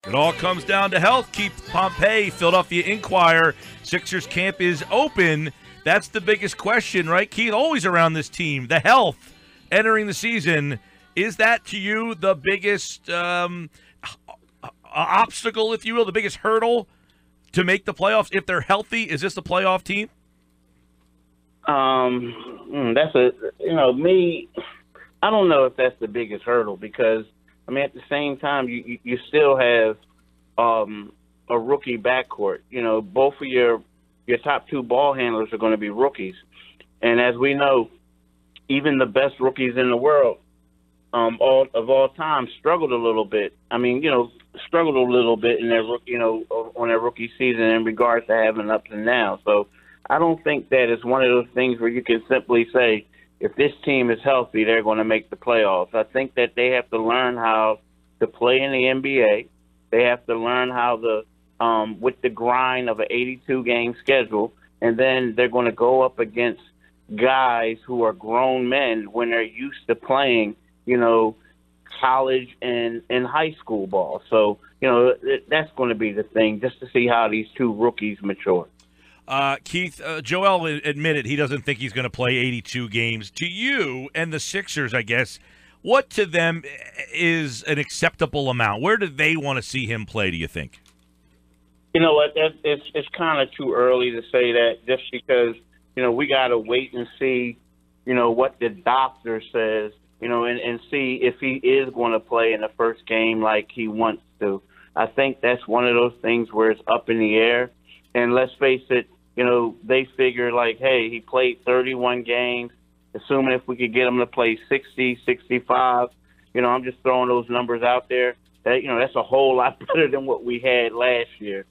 It all comes down to health. Keith Pompey, Philadelphia Inquirer. Sixers camp is open. That's the biggest question, right, Keith? Always around this team, the health entering the season. Is that to you the biggest obstacle, if you will, the biggest hurdle to make the playoffs? If they're healthy, is this a playoff team? That's me. I don't know if that's the biggest hurdle because, I mean, at the same time, you still have a rookie backcourt. Both of your top two ball handlers are going to be rookies. And as we know, even the best rookies in the world of all time struggled a little bit. I mean, struggled a little bit in their on their rookie season in regards to having ups and downs. So I don't think that it's one of those things where you can simply say, if this team is healthy, they're going to make the playoffs. I think that they have to learn how to play in the NBA. They have to learn how with the grind of an 82-game schedule, and then they're going to go up against guys who are grown men when they're used to playing, college and high school ball. So, that's going to be the thing, just to see how these two rookies mature. Keith, Joel admitted he doesn't think he's going to play 82 games. To you and the Sixers, I guess, what to them is an acceptable amount? Where do they want to see him play, do you think? You know what? It's kind of too early to say that just because, we got to wait and see, what the doctor says, and see if he is going to play in the first game like he wants to. I think that's one of those things where it's up in the air. And let's face it, they figure like, hey, he played 31 games, assuming if we could get him to play 60, 65, I'm just throwing those numbers out there. That's a whole lot better than what we had last year.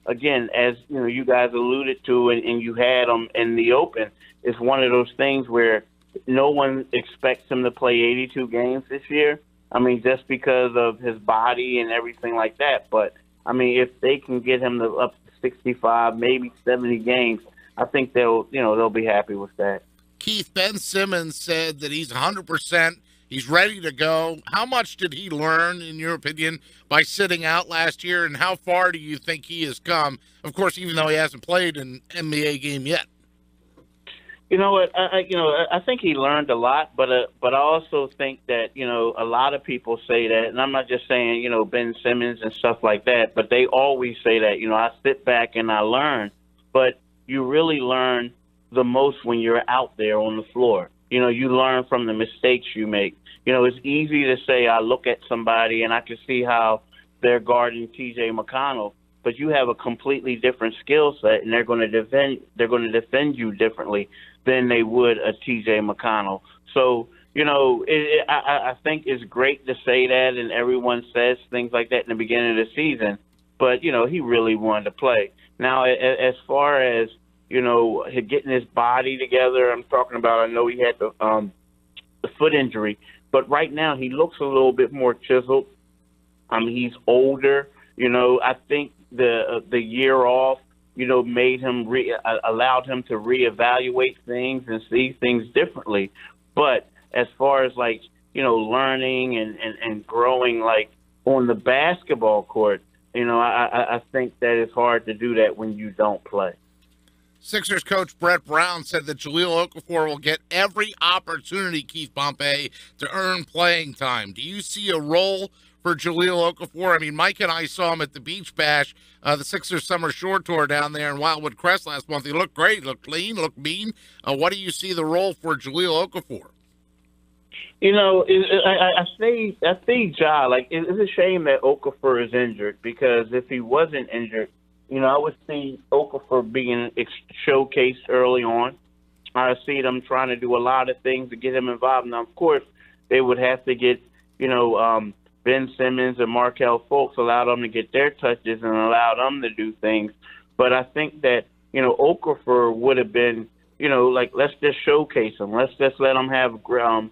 Again, as you guys alluded to, and you had him in the open, it's one of those things where no one expects him to play 82 games this year. I mean, just because of his body and everything like that. But I mean, if they can get him to up 65, maybe 70 games, I think they'll be happy with that. Keith, Ben Simmons said that he's 100%. He's ready to go. How much did he learn, in your opinion, by sitting out last year, and how far do you think he has come? Of course, even though he hasn't played an NBA game yet. You know what? I think he learned a lot, but I also think that a lot of people say that, and I'm not just saying Ben Simmons and stuff like that, but they always say that. I sit back and I learn, but you really learn the most when you're out there on the floor. You learn from the mistakes you make. It's easy to say I look at somebody and I can see how they're guarding T.J. McConnell, but you have a completely different skill set, and they're going to defend you differently than they would a T.J. McConnell. So, I think it's great to say that, and everyone says things like that in the beginning of the season, but, he really wanted to play. Now, as far as, getting his body together, I'm talking about, I know he had the foot injury, but right now he looks a little bit more chiseled. He's older. I think the year off, made him allowed him to reevaluate things and see things differently. But as far as learning and growing on the basketball court, I think that it's hard to do that when you don't play. Sixers coach Brett Brown said that Jahlil Okafor will get every opportunity, Keith Pompey, to earn playing time. Do you see a role for Jahlil Okafor? I mean, Mike and I saw him at the Beach Bash, the Sixers Summer Shore Tour down there in Wildwood Crest last month. He looked great, looked clean, looked mean. What do you see the role for Jahlil Okafor? I see Ja. It's a shame that Okafor is injured, because if he wasn't injured, I would see Okafor being showcased early on. I see them trying to do a lot of things to get him involved. Now, of course, they would have to get, Ben Simmons and Markelle Fultz, allow them to get their touches and allow them to do things. But I think that, Okafor would have been, let's just showcase him. Let's just let him have a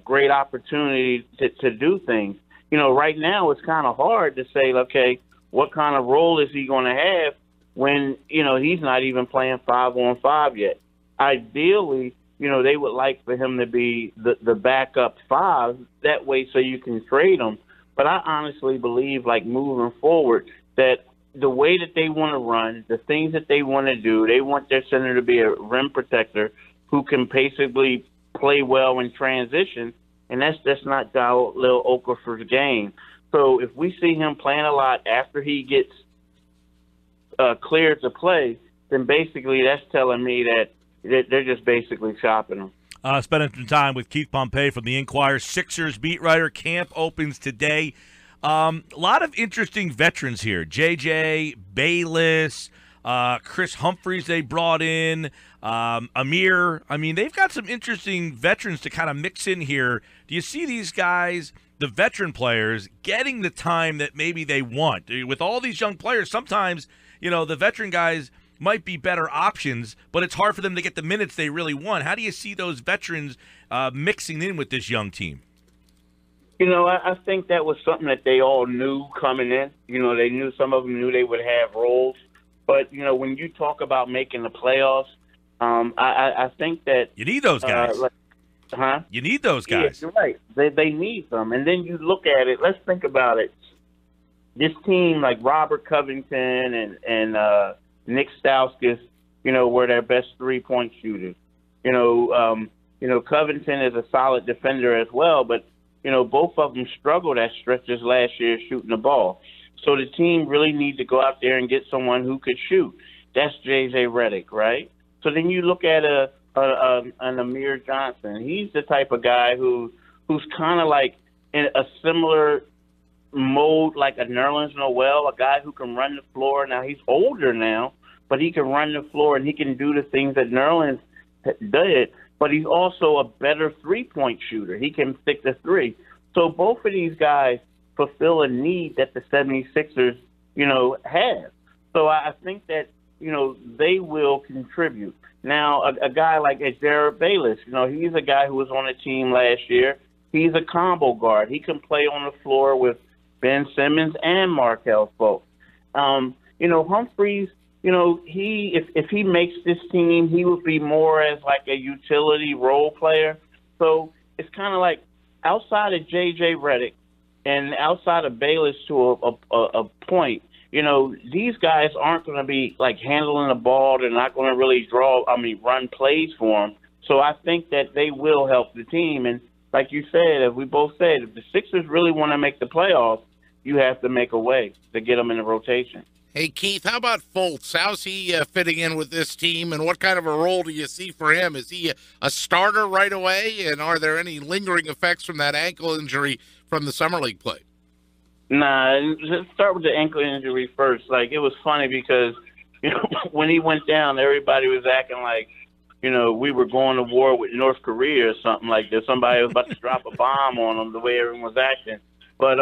great opportunity to do things. Right now it's kind of hard to say, okay, what kind of role is he going to have when, he's not even playing 5-on-5 yet? Ideally, they would like for him to be the backup 5, that way so you can trade him. But I honestly believe, like, moving forward, that the way that they want to run, the things that they want to do, they want their center to be a rim protector who can basically play well in transition, and that's not Jahlil Okafor's game. So if we see him playing a lot after he gets cleared to play, then basically that's telling me that they're just basically shopping him. Spending some time with Keith Pompey from the Inquirer, Sixers beat writer. Camp opens today. A lot of interesting veterans here. J.J. Bayless, Chris Humphries they brought in, Amir. I mean, they've got some interesting veterans to kind of mix in here. Do you see these guys, the veteran players, getting the time that maybe they want? With all these young players, sometimes, the veteran guys might be better options, but it's hard for them to get the minutes they really want. How do you see those veterans mixing in with this young team? I think that was something that they all knew coming in. They knew, some of them knew they would have roles. But, when you talk about making the playoffs, I think that you need those guys. You need those guys. Yeah, you're right. They need them. And then you look at it. Let's think about it. This team, like Robert Covington and Nick Stauskas, were their best three-point shooters. Covington is a solid defender as well, but both of them struggled at stretches last year shooting the ball. So the team really needs to go out there and get someone who could shoot. That's J.J. Redick, right? So then you look at an Amir Johnson. He's the type of guy who's kind of like in a similar mode like a Nerlens Noel, a guy who can run the floor. Now, he's older now, but he can run the floor and he can do the things that Nerlens did, but he's also a better three-point shooter. He can stick the three. So both of these guys fulfill a need that the 76ers, have. So I think that, they will contribute. Now, a guy like Redick Bayless, he's a guy who was on the team last year. He's a combo guard. He can play on the floor with Ben Simmons and Markelle Fultz. Humphries, if he makes this team, he would be more as like a utility role player. So it's kind of like outside of J.J. Redick and outside of Bayless to a point, these guys aren't going to be like handling the ball. They're not going to really run plays for them. So I think that they will help the team. And like you said, as we both said, if the Sixers really want to make the playoffs, you have to make a way to get them in the rotation. Hey, Keith, how about Fultz? How's he fitting in with this team, and what kind of a role do you see for him? Is he a starter right away, and are there any lingering effects from that ankle injury from the Summer League play? Nah, let's start with the ankle injury first. Like, it was funny because, when he went down, everybody was acting like, we were going to war with North Korea or something like that. Somebody was about to drop a bomb on him, the way everyone was acting. But,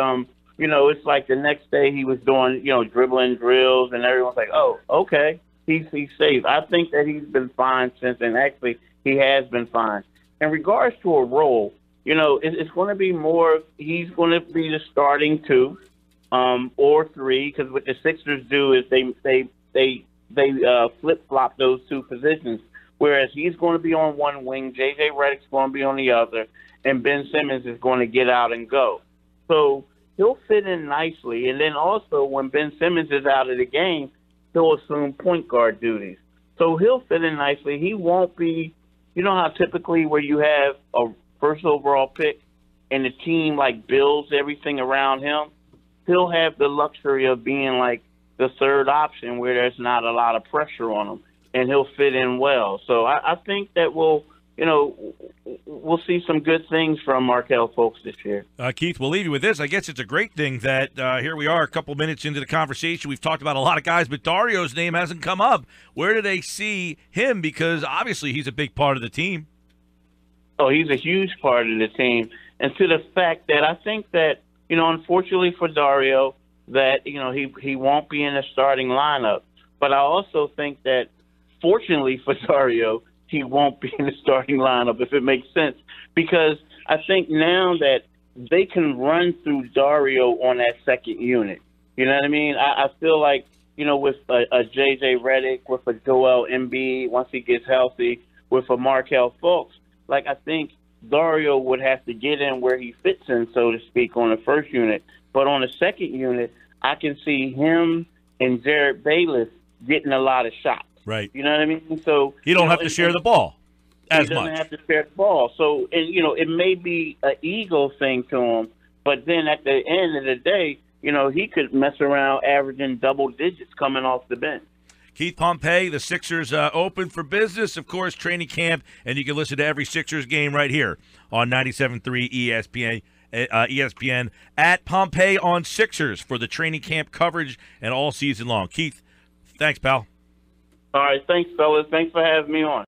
it's like the next day he was doing, dribbling drills, and everyone's like, oh, okay, he's safe. I think that he's been fine since, and actually he has been fine. In regards to a role, it's going to be more, he's going to be the starting two or three, because what the Sixers do is they flip-flop those two positions, whereas he's going to be on one wing, J.J. Redick's going to be on the other, and Ben Simmons is going to get out and go. So he'll fit in nicely. And then also when Ben Simmons is out of the game, he'll assume point guard duties. So he'll fit in nicely. He won't be, how typically where you have a first overall pick and the team like builds everything around him, he'll have the luxury of being like the third option where there's not a lot of pressure on him, and he'll fit in well. So I think that we'll see some good things from Markelle Fultz this year. Keith, we'll leave you with this. I guess it's a great thing that here we are a couple minutes into the conversation. We've talked about a lot of guys, but Dario's name hasn't come up. Where do they see him? Because obviously he's a big part of the team. Oh, he's a huge part of the team. And to the fact that I think that, unfortunately for Dario, that, he won't be in the starting lineup. But I also think that, fortunately for Dario, he won't be in the starting lineup, if it makes sense. Because I think now that they can run through Dario on that second unit. You know what I mean? I feel like, with a J.J. Redick, with a Joel Embiid, once he gets healthy, with a Markelle Fultz, like I think Dario would have to get in where he fits in, so to speak, on the first unit. But on the second unit, I can see him and Redick Bayless getting a lot of shots. Right. You know what I mean? So he don't have to share the ball as he much. doesn't have to share the ball. So, and, it may be an ego thing to him, but then at the end of the day, he could mess around averaging double digits coming off the bench. Keith Pompey, the Sixers open for business, of course, training camp, and you can listen to every Sixers game right here on 97.3 ESPN at Pompey on Sixers for the training camp coverage and all season long. Keith, thanks, pal. All right, thanks, fellas. Thanks for having me on.